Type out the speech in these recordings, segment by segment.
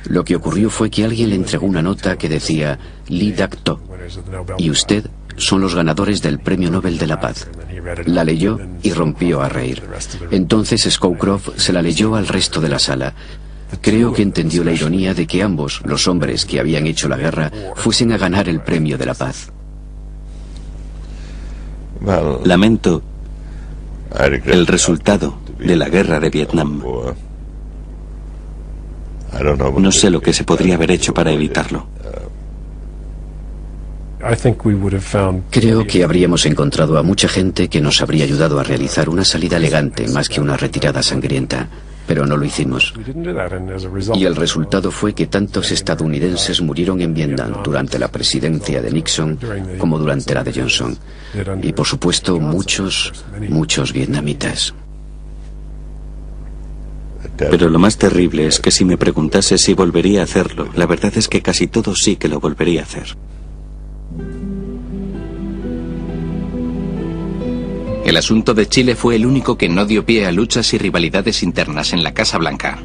Lo que ocurrió fue que alguien le entregó una nota que decía Lee Dak-to y usted son los ganadores del Premio Nobel de la Paz. La leyó y rompió a reír. Entonces Scowcroft se la leyó al resto de la sala. Creo que entendió la ironía de que ambos, los hombres que habían hecho la guerra, fuesen a ganar el Premio de la Paz. Lamento el resultado de la guerra de Vietnam. No sé lo que se podría haber hecho para evitarlo. Creo que habríamos encontrado a mucha gente que nos habría ayudado a realizar una salida elegante más que una retirada sangrienta, pero no lo hicimos. Y el resultado fue que tantos estadounidenses murieron en Vietnam durante la presidencia de Nixon como durante la de Johnson. Y por supuesto muchos vietnamitas. Pero lo más terrible es que si me preguntase si volvería a hacerlo, la verdad es que casi todo sí que lo volvería a hacer. El asunto de Chile fue el único que no dio pie a luchas y rivalidades internas en la Casa Blanca.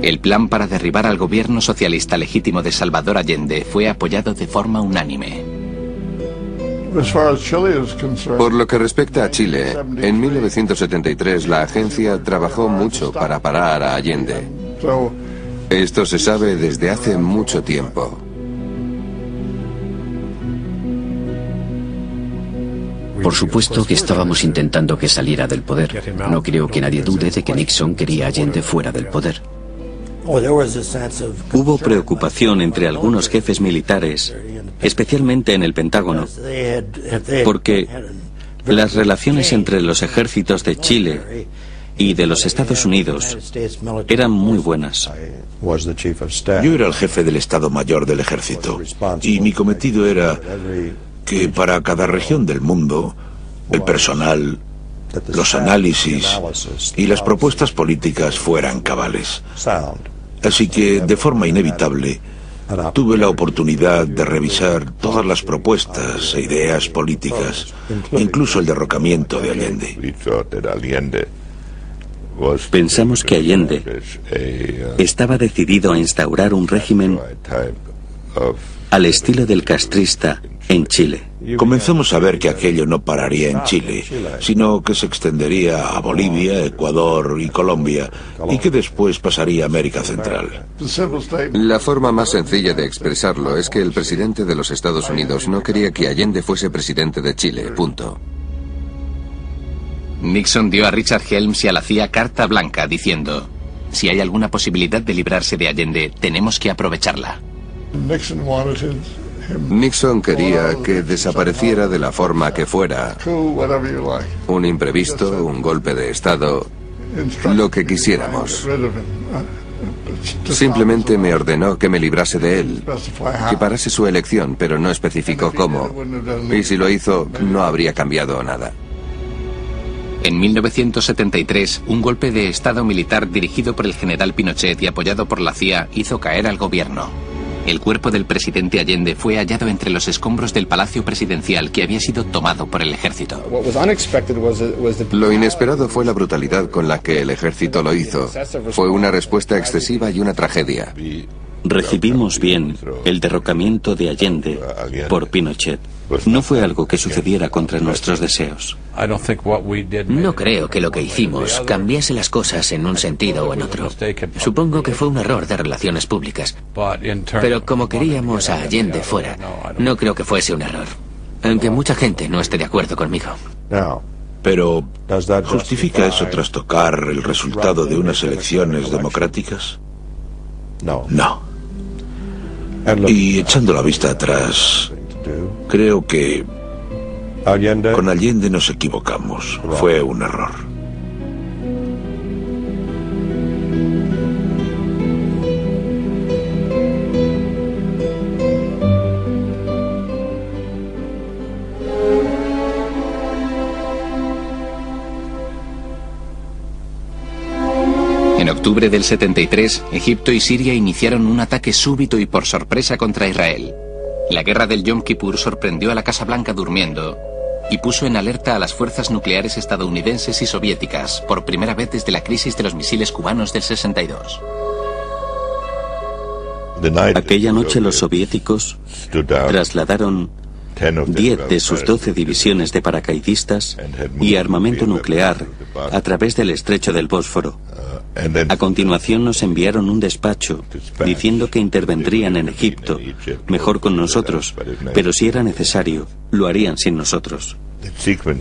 El plan para derribar al gobierno socialista legítimo de Salvador Allende fue apoyado de forma unánime. Por lo que respecta a Chile, en 1973 la agencia trabajó mucho para parar a Allende. Esto se sabe desde hace mucho tiempo. Por supuesto que estábamos intentando que saliera del poder. No creo que nadie dude de que Nixon quería a Allende fuera del poder. Hubo preocupación entre algunos jefes militares, especialmente en el Pentágono, porque las relaciones entre los ejércitos de Chile y de los Estados Unidos eran muy buenas. Yo era el jefe del Estado Mayor del Ejército y mi cometido era que para cada región del mundo, el personal, los análisis y las propuestas políticas fueran cabales. Así que, de forma inevitable, tuve la oportunidad de revisar todas las propuestas e ideas políticas, incluso el derrocamiento de Allende. Pensamos que Allende estaba decidido a instaurar un régimen al estilo del castrista en Chile. Comenzamos a ver que aquello no pararía en Chile, sino que se extendería a Bolivia, Ecuador y Colombia, y que después pasaría a América Central. La forma más sencilla de expresarlo es que el presidente de los Estados Unidos no quería que Allende fuese presidente de Chile, punto. Nixon dio a Richard Helms y a la CIA carta blanca diciendo: si hay alguna posibilidad de librarse de Allende, tenemos que aprovecharla. Nixon quería que desapareciera de la forma que fuera. Un imprevisto, un golpe de Estado, lo que quisiéramos. Simplemente me ordenó que me librase de él, que parase su elección, pero no especificó cómo. Y si lo hizo, no habría cambiado nada. En 1973, un golpe de Estado militar dirigido por el general Pinochet y apoyado por la CIA hizo caer al gobierno. El cuerpo del presidente Allende fue hallado entre los escombros del Palacio Presidencial que había sido tomado por el ejército. Lo inesperado fue la brutalidad con la que el ejército lo hizo. Fue una respuesta excesiva y una tragedia. Recibimos bien el derrocamiento de Allende por Pinochet. No fue algo que sucediera contra nuestros deseos. No creo que lo que hicimos cambiase las cosas en un sentido o en otro. Supongo que fue un error de relaciones públicas. Pero como queríamos a Allende fuera, no creo que fuese un error. Aunque mucha gente no esté de acuerdo conmigo. Pero, ¿justifica eso trastocar el resultado de unas elecciones democráticas? No. Y echando la vista atrás, creo que con Allende nos equivocamos. Fue un error. En octubre del 73, Egipto y Siria iniciaron un ataque súbito y por sorpresa contra Israel. La guerra del Yom Kippur sorprendió a la Casa Blanca durmiendo y puso en alerta a las fuerzas nucleares estadounidenses y soviéticas, por primera vez desde la crisis de los misiles cubanos del 62. Aquella noche los soviéticos trasladaron 10 de sus 12 divisiones de paracaidistas y armamento nuclear a través del estrecho del Bósforo. A continuación nos enviaron un despacho diciendo que intervendrían en Egipto, mejor con nosotros, pero si era necesario, lo harían sin nosotros.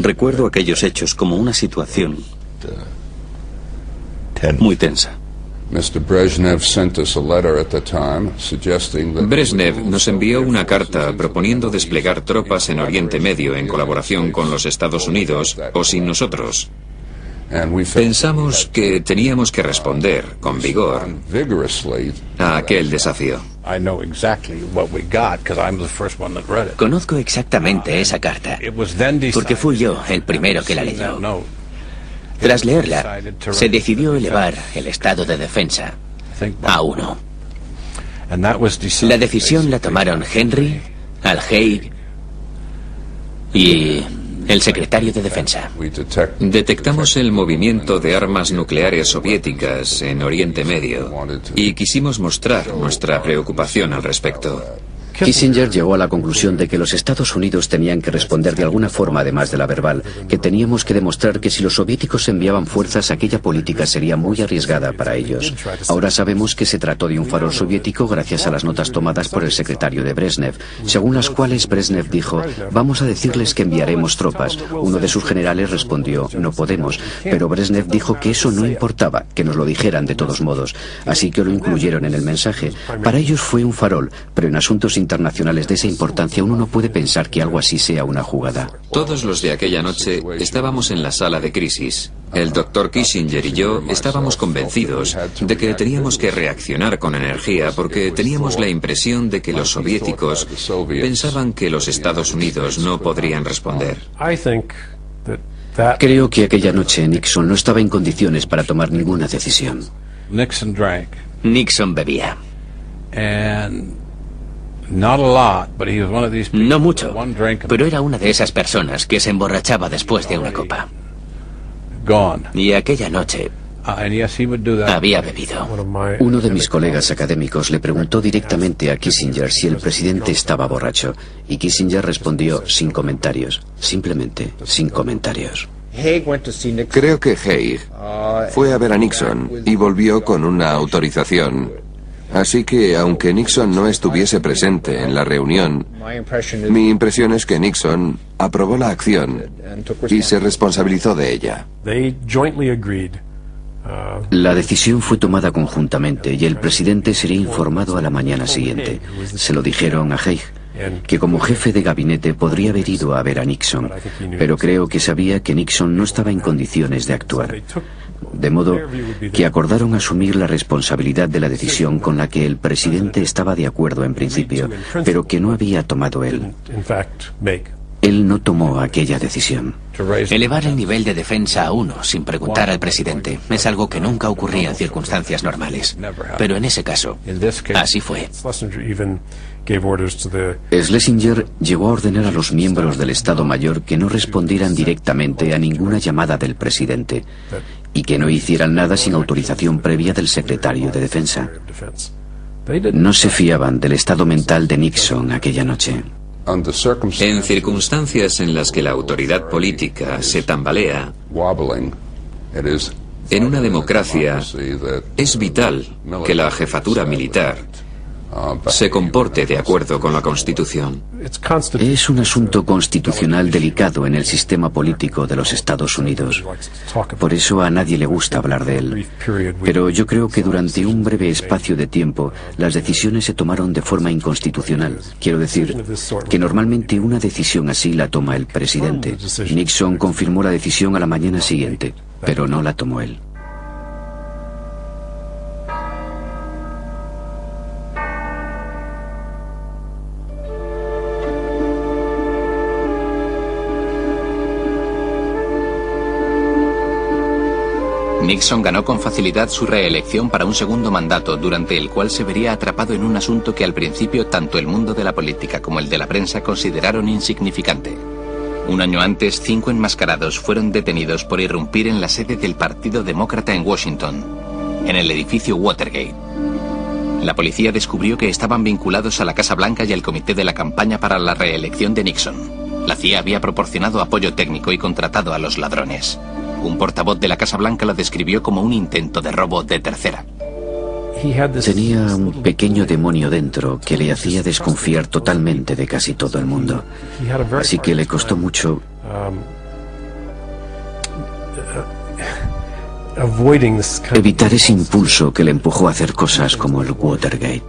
Recuerdo aquellos hechos como una situación muy tensa. Brezhnev nos envió una carta proponiendo desplegar tropas en Oriente Medio en colaboración con los Estados Unidos o sin nosotros. Pensamos que teníamos que responder con vigor a aquel desafío. Conozco exactamente esa carta, porque fui yo el primero que la leyó. Tras leerla, se decidió elevar el estado de defensa a 1. La decisión la tomaron Henry, Al-Haig y el secretario de Defensa. Detectamos el movimiento de armas nucleares soviéticas en Oriente Medio y quisimos mostrar nuestra preocupación al respecto. Kissinger llegó a la conclusión de que los Estados Unidos tenían que responder de alguna forma además de la verbal, que teníamos que demostrar que si los soviéticos enviaban fuerzas, aquella política sería muy arriesgada para ellos. Ahora sabemos que se trató de un farol soviético gracias a las notas tomadas por el secretario de Brezhnev, según las cuales Brezhnev dijo: vamos a decirles que enviaremos tropas. Uno de sus generales respondió: no podemos, pero Brezhnev dijo que eso no importaba, que nos lo dijeran de todos modos, así que lo incluyeron en el mensaje. Para ellos fue un farol, pero en asuntos internacionales de esa importancia uno no puede pensar que algo así sea una jugada. Todos los de aquella noche estábamos en la sala de crisis. El doctor Kissinger y yo estábamos convencidos de que teníamos que reaccionar con energía porque teníamos la impresión de que los soviéticos pensaban que los Estados Unidos no podrían responder. Creo que aquella noche Nixon no estaba en condiciones para tomar ninguna decisión. Nixon bebía. No mucho, pero era una de esas personas que se emborrachaba después de una copa. Y aquella noche había bebido. Uno de mis colegas académicos le preguntó directamente a Kissinger si el presidente estaba borracho, y Kissinger respondió sin comentarios, simplemente sin comentarios. Creo que Haig fue a ver a Nixon y volvió con una autorización. Así que, aunque Nixon no estuviese presente en la reunión, mi impresión es que Nixon aprobó la acción y se responsabilizó de ella. La decisión fue tomada conjuntamente y el presidente sería informado a la mañana siguiente. Se lo dijeron a Haig, que como jefe de gabinete podría haber ido a ver a Nixon, pero creo que sabía que Nixon no estaba en condiciones de actuar. De modo que acordaron asumir la responsabilidad de la decisión con la que el presidente estaba de acuerdo en principio, pero que no había tomado él. Él no tomó aquella decisión. Elevar el nivel de defensa a 1 sin preguntar al presidente es algo que nunca ocurría en circunstancias normales. Pero en ese caso, así fue. Schlesinger llegó a ordenar a los miembros del Estado Mayor que no respondieran directamente a ninguna llamada del presidente y que no hicieran nada sin autorización previa del secretario de Defensa. No se fiaban del estado mental de Nixon aquella noche. En circunstancias en las que la autoridad política se tambalea, en una democracia es vital que la jefatura militar se comporte de acuerdo con la Constitución. Es un asunto constitucional delicado en el sistema político de los Estados Unidos. Por eso a nadie le gusta hablar de él. Pero yo creo que durante un breve espacio de tiempo las decisiones se tomaron de forma inconstitucional. Quiero decir que normalmente una decisión así la toma el presidente. Nixon confirmó la decisión a la mañana siguiente, pero no la tomó él. Nixon ganó con facilidad su reelección para un segundo mandato, durante el cual se vería atrapado en un asunto que al principio tanto el mundo de la política como el de la prensa consideraron insignificante. Un año antes, 5 enmascarados fueron detenidos por irrumpir en la sede del Partido Demócrata en Washington, en el edificio Watergate. La policía descubrió que estaban vinculados a la Casa Blanca y al comité de la campaña para la reelección de Nixon. La CIA había proporcionado apoyo técnico y contratado a los ladrones. Un portavoz de la Casa Blanca lo describió como un intento de robo de tercera. Tenía un pequeño demonio dentro que le hacía desconfiar totalmente de casi todo el mundo. Así que le costó mucho evitar ese impulso que le empujó a hacer cosas como el Watergate.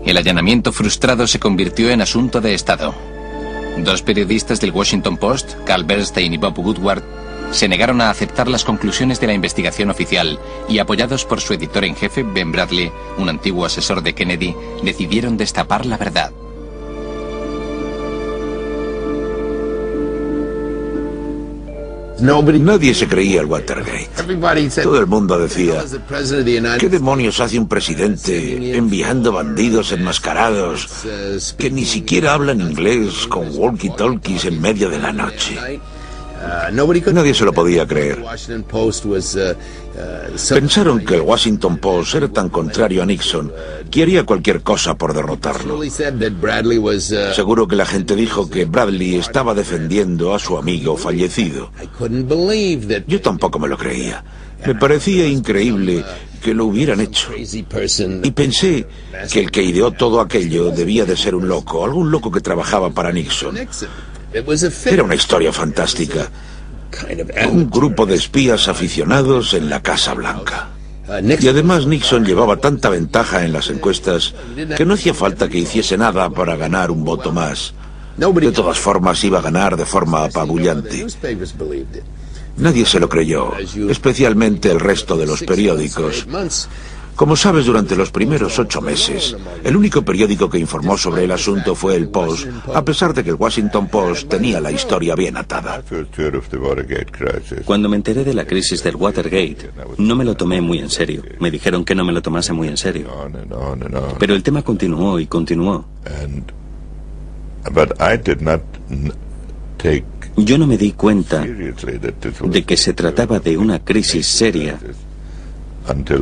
El allanamiento frustrado se convirtió en asunto de Estado. 2 periodistas del Washington Post, Carl Bernstein y Bob Woodward, se negaron a aceptar las conclusiones de la investigación oficial y, apoyados por su editor en jefe, Ben Bradley, un antiguo asesor de Kennedy, decidieron destapar la verdad. Nadie se creía el Watergate. Todo el mundo decía, ¿qué demonios hace un presidente enviando bandidos enmascarados que ni siquiera hablan inglés con walkie-talkies en medio de la noche? Nadie se lo podía creer. Pensaron que el Washington Post era tan contrario a Nixon que haría cualquier cosa por derrotarlo. Seguro que la gente dijo que Bradley estaba defendiendo a su amigo fallecido. Yo tampoco me lo creía. Me parecía increíble que lo hubieran hecho. Y pensé que el que ideó todo aquello debía de ser un loco, algún loco que trabajaba para Nixon. Era una historia fantástica. Un grupo de espías aficionados en la Casa Blanca. Y además Nixon llevaba tanta ventaja en las encuestas que no hacía falta que hiciese nada para ganar un voto más. De todas formas iba a ganar de forma apabullante. Nadie se lo creyó, especialmente el resto de los periódicos. Como sabes, durante los primeros 8 meses, el único periódico que informó sobre el asunto fue el Post, a pesar de que el Washington Post tenía la historia bien atada. Cuando me enteré de la crisis del Watergate, no me lo tomé muy en serio. Me dijeron que no me lo tomase muy en serio. Pero el tema continuó y continuó. Yo no me di cuenta de que se trataba de una crisis seria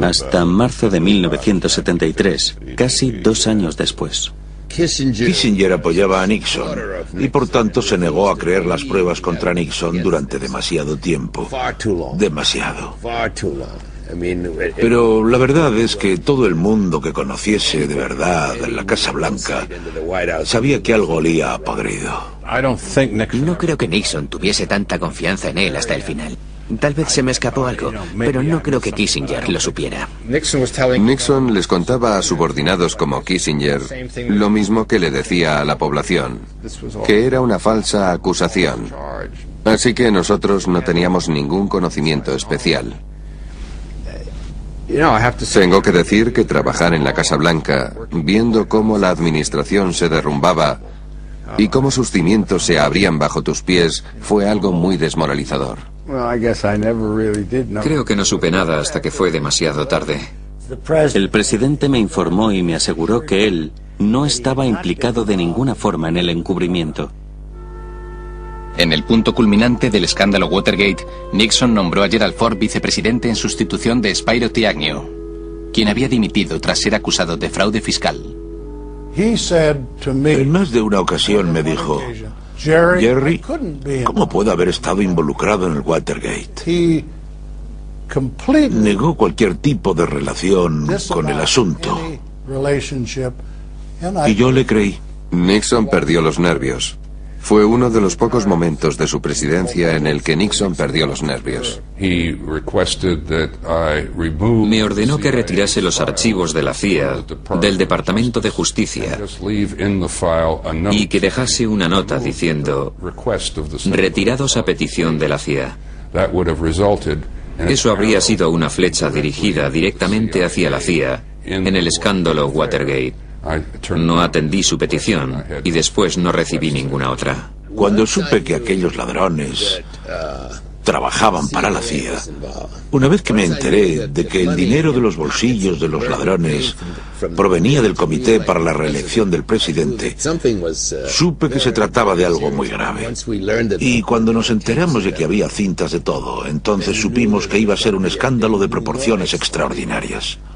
hasta marzo de 1973, casi 2 años después. Kissinger apoyaba a Nixon y por tanto se negó a creer las pruebas contra Nixon durante demasiado tiempo. Demasiado. Pero la verdad es que todo el mundo que conociese de verdad la Casa Blanca sabía que algo olía a podrido. No creo que Nixon tuviese tanta confianza en él hasta el final. Tal vez se me escapó algo, pero no creo que Kissinger lo supiera. Nixon les contaba a subordinados como Kissinger lo mismo que le decía a la población, que era una falsa acusación. Así que nosotros no teníamos ningún conocimiento especial. Tengo que decir que trabajar en la Casa Blanca, viendo cómo la administración se derrumbaba y cómo sus cimientos se abrían bajo tus pies, fue algo muy desmoralizador. Creo que no supe nada hasta que fue demasiado tarde. El presidente me informó y me aseguró que él no estaba implicado de ninguna forma en el encubrimiento. En el punto culminante del escándalo Watergate, Nixon nombró a Gerald Ford vicepresidente en sustitución de Spiro T. Agnew, quien había dimitido tras ser acusado de fraude fiscal. En más de una ocasión me dijo, Jerry, ¿cómo puede haber estado involucrado en el Watergate? Negó cualquier tipo de relación con el asunto. Y yo le creí. Nixon perdió los nervios. Fue uno de los pocos momentos de su presidencia en el que Nixon perdió los nervios. Me ordenó que retirase los archivos de la CIA del Departamento de Justicia y que dejase una nota diciendo retirados a petición de la CIA. Eso habría sido una flecha dirigida directamente hacia la CIA en el escándalo Watergate. No atendí su petición y después no recibí ninguna otra. Cuando supe que aquellos ladrones trabajaban para la CIA. Una vez que me enteré de que el dinero de los bolsillos de los ladrones provenía del Comité para la Reelección del Presidente, supe que se trataba de algo muy grave. Y cuando nos enteramos de que había cintas de todo, entonces supimos que iba a ser un escándalo de proporciones extraordinarias.